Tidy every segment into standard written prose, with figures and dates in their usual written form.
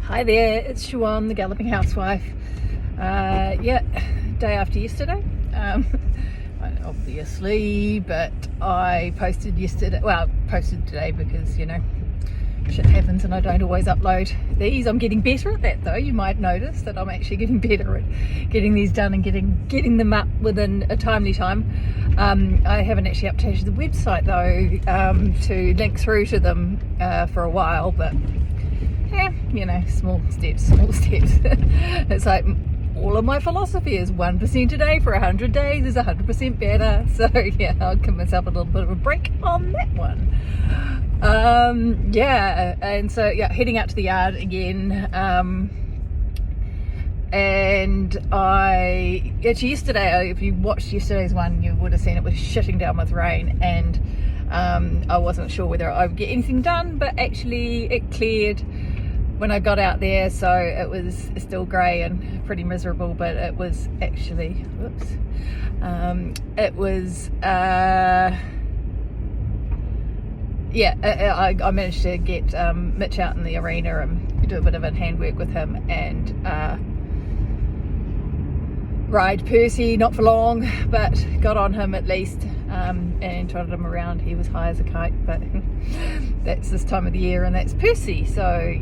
Hi there, it's Siobhan, the Galloping Housewife. Day after yesterday, obviously, but I posted yesterday, posted today because, shit happens and I don't always upload these. I'm getting better at that though. You might notice that I'm actually getting better at getting these done and getting them up within a timely time. I haven't actually updated the website though to link through to them for a while, but small steps. It's like all of my philosophy is 1% a day for 100 days is 100% better. So I'll give myself a little bit of a break on that one. Heading out to the yard again. Yesterday, if you watched yesterday's one, you would have seen it was shitting down with rain, and I wasn't sure whether I would get anything done, but actually it cleared when I got out there, so it was still grey and pretty miserable, but it was actually, I managed to get Mitch out in the arena and do a bit of a handwork with him and ride Percy, not for long, but got on him at least, and trotted him around. He was high as a kite, but that's this time of the year and that's Percy, so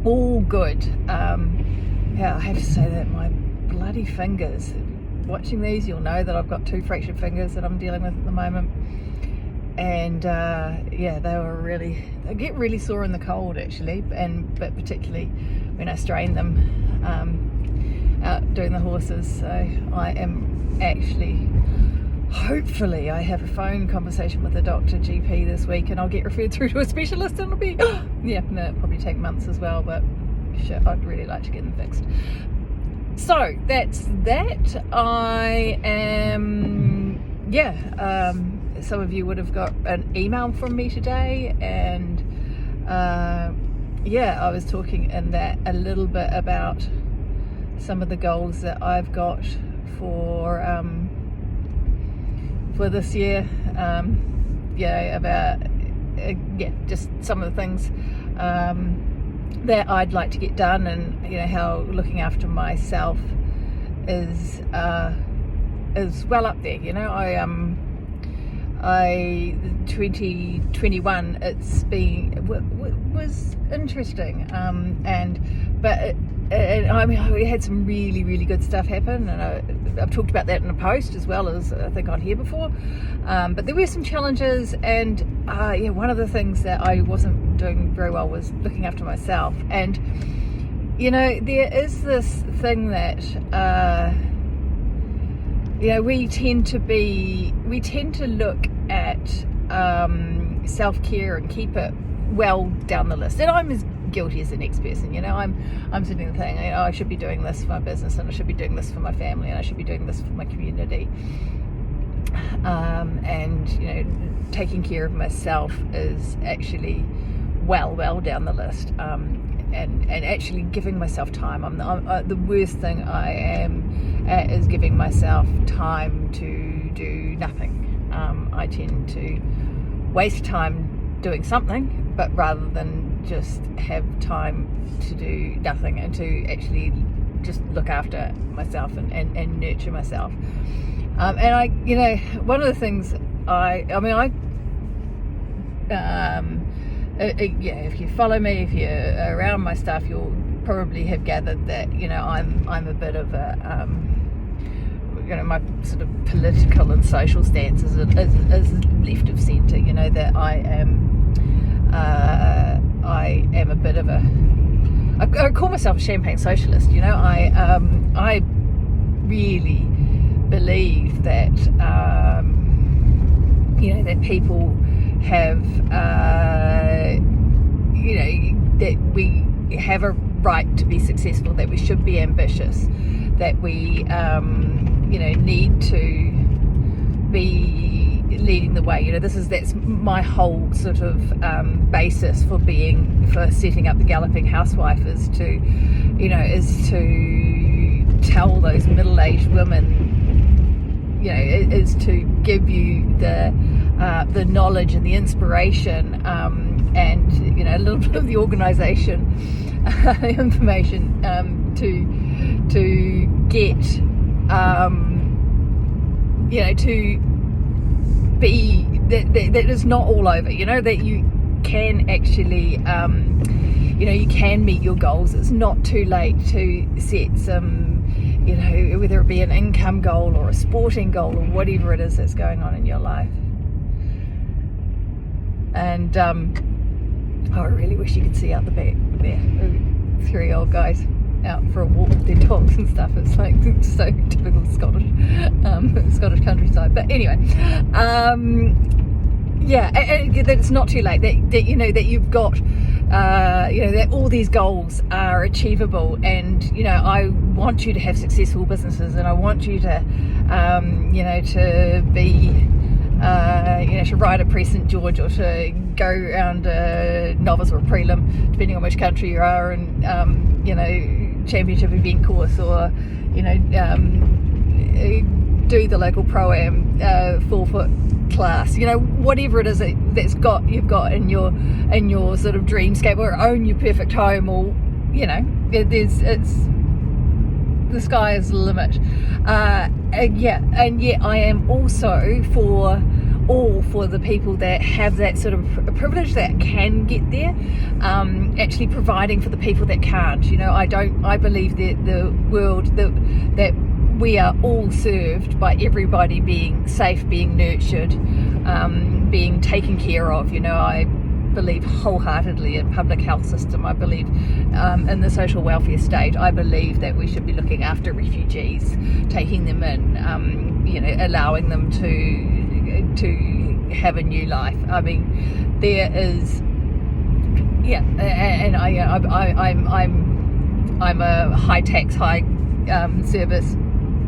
all good. I have to say that my bloody fingers, watching these you'll know that I've got 2 fractured fingers that I'm dealing with at the moment, and they get really sore in the cold actually, but particularly when I strain them out doing the horses. So I am actually, hopefully I have a phone conversation with the doctor GP this week and I'll get referred through to a specialist, and it'll be it'll probably take months as well, but shit, I'd really like to get them fixed. So that's that. I am some of you would have got an email from me today, and I was talking in that a little bit about some of the goals that I've got for this year, just some of the things that I'd like to get done, and how looking after myself is well up there. 2021 was interesting, we had some really good stuff happen, and I've talked about that in a post as well as I think on here before, but there were some challenges, and one of the things that I wasn't doing very well was looking after myself. And there is this thing that we tend to look at self-care and keep it well down the list, and I'm as guilty as the next person. I'm sitting there thinking, I should be doing this for my business, and I should be doing this for my family, and I should be doing this for my community, and taking care of myself is actually well down the list, and actually giving myself time. I'm the worst thing I am at is giving myself time to do nothing. I tend to waste time doing something, but rather than just have time to do nothing and to actually just look after myself and nurture myself. One of the things if you follow me, if you're around my stuff, you'll probably have gathered that I'm a bit of a my sort of political and social stance is left of centre. That I am a bit of a, I call myself a champagne socialist. I really believe that that people have that we have a right to be successful, that we should be ambitious, that we need to be leading the way. That's my whole sort of basis for setting up the Galloping Housewife, is to tell those middle-aged women, is to give you the knowledge and the inspiration, and a little bit of the organisation information to get to be that is not all over, that you can actually you can meet your goals. It's not too late to set some, whether it be an income goal or a sporting goal or whatever it is that's going on in your life. And I really wish you could see out the back there, 3 old guys out for a walk with their dogs and stuff. It's like so typical Scottish countryside. But anyway, that it's not too late. That you've got that all these goals are achievable, and I want you to have successful businesses, and I want you to to be to ride a Prix St George, or to go around a novice or a prelim, depending on which country you are, and championship event course, or do the local pro-am 4-foot class, whatever it is you've got in your sort of dreamscape, or own your perfect home, or the sky is the limit. And yet I am also for the people that have that sort of privilege, that can get there, actually providing for the people that can't. I believe that the world that we are all served by everybody being safe, being nurtured, being taken care of. I believe wholeheartedly in public health system. I believe in the social welfare state. I believe that we should be looking after refugees, taking them in, allowing them to have a new life. I mean, there is, and I'm a high tax, high service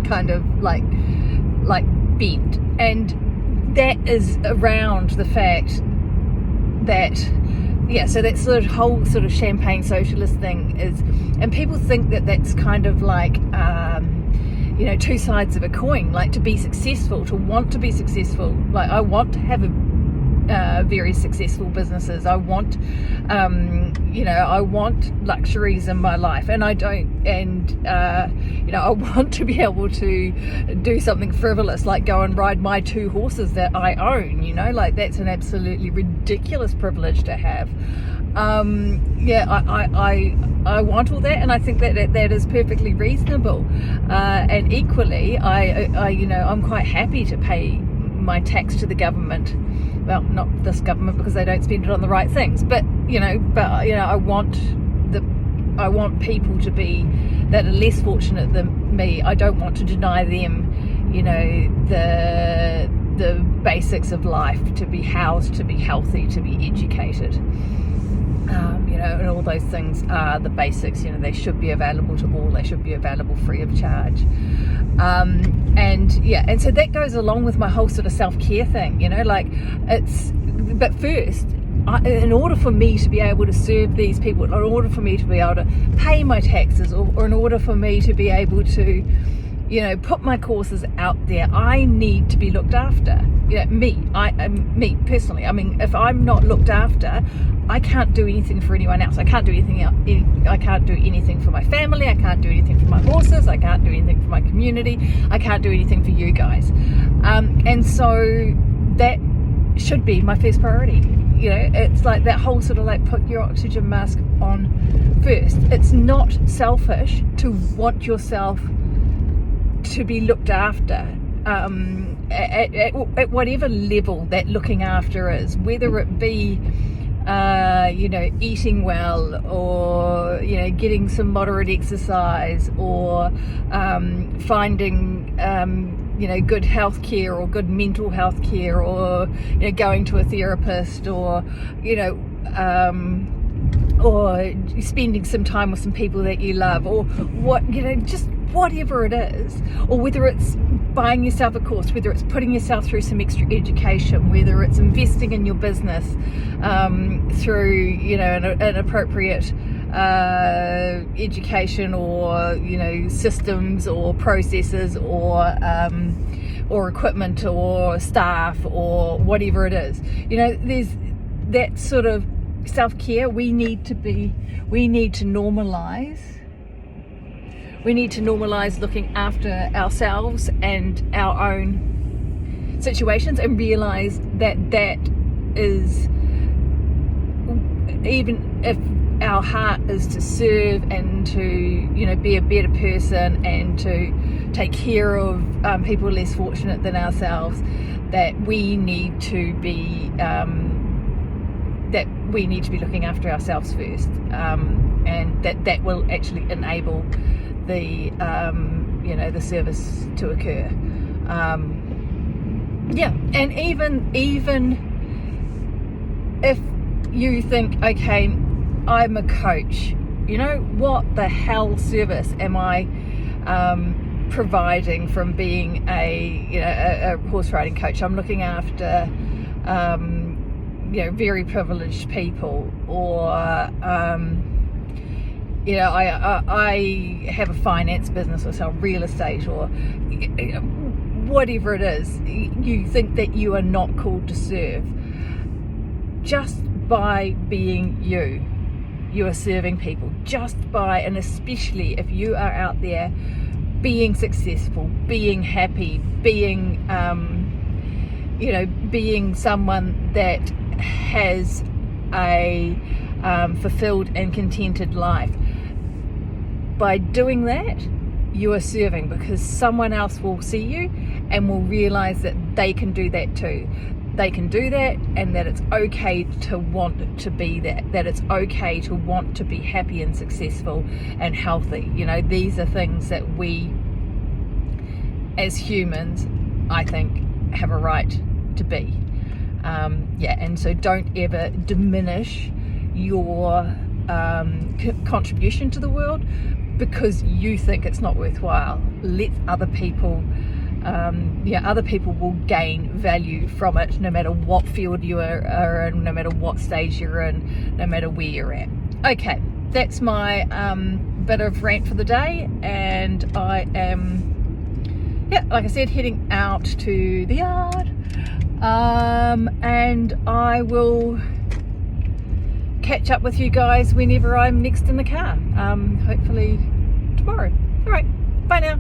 kind of like bent, and that is around the fact that so that sort of whole sort of champagne socialist thing is, and people think that that's kind of like two sides of a coin. Like, to be successful, to want to be successful, like I want to have very successful businesses. I want I want luxuries in my life, and I don't, and I want to be able to do something frivolous, like go and ride my 2 horses that I own. Like, that's an absolutely ridiculous privilege to have. I want all that, and I think that is perfectly reasonable, and equally I'm quite happy to pay my tax to the government. Well, not this government, because they don't spend it on the right things, but I want people to be that are less fortunate than me. I don't want to deny them the basics of life, to be housed, to be healthy, to be educated, and all those things are the basics. They should be available to all. They should be available free of charge. And so that goes along with my whole sort of self-care thing, but first, in order for me to be able to serve these people, in order for me to be able to pay my taxes, or in order for me to be able to put my courses out there, I need to be looked after. Me personally. I mean, if I'm not looked after, I can't do anything for anyone else. I can't do anything else. I can't do anything for my family. I can't do anything for my horses. I can't do anything for my community. I can't do anything for you guys. And so that should be my first priority. It's like that whole sort of like, put your oxygen mask on first. It's not selfish to want yourself to be looked after, at whatever level that looking after is, whether it be eating well, or getting some moderate exercise, or finding good health care, or good mental health care, or going to a therapist, or or spending some time with some people that you love, or what, just whatever it is, or whether it's buying yourself a course, whether it's putting yourself through some extra education, whether it's investing in your business through an appropriate education, or systems, or processes, or equipment, or staff, or whatever it is. There's that sort of self-care. We need to normalize looking after ourselves and our own situations, and realize that is, even if our heart is to serve and to, you know, be a better person and to take care of people less fortunate than ourselves, that we need to be looking after ourselves first, and that will actually enable the the service to occur. And even if you think, okay, I'm a coach, you know, what the hell service am I providing from being a horse riding coach? I'm looking after very privileged people, or I have a finance business or sell real estate, or whatever it is. You think that you are not called to serve. Just by being you are serving people. Just by, and especially if you are out there being successful, being happy, being being someone that has a fulfilled and contented life. By doing that, you are serving, because someone else will see you and will realize that they can do that too. They can do that, and that it's okay to want to be that it's okay to want to be happy and successful and healthy. You know, these are things that we as humans, I think, have a right to be. And so don't ever diminish your contribution to the world because you think it's not worthwhile. Let other people other people will gain value from it, no matter what field you are in, no matter what stage you're in, no matter where you're at. Okay, that's my bit of rant for the day, and I am, like I said, heading out to the yard, and I will catch up with you guys whenever I'm next in the car, hopefully tomorrow. All right, bye now.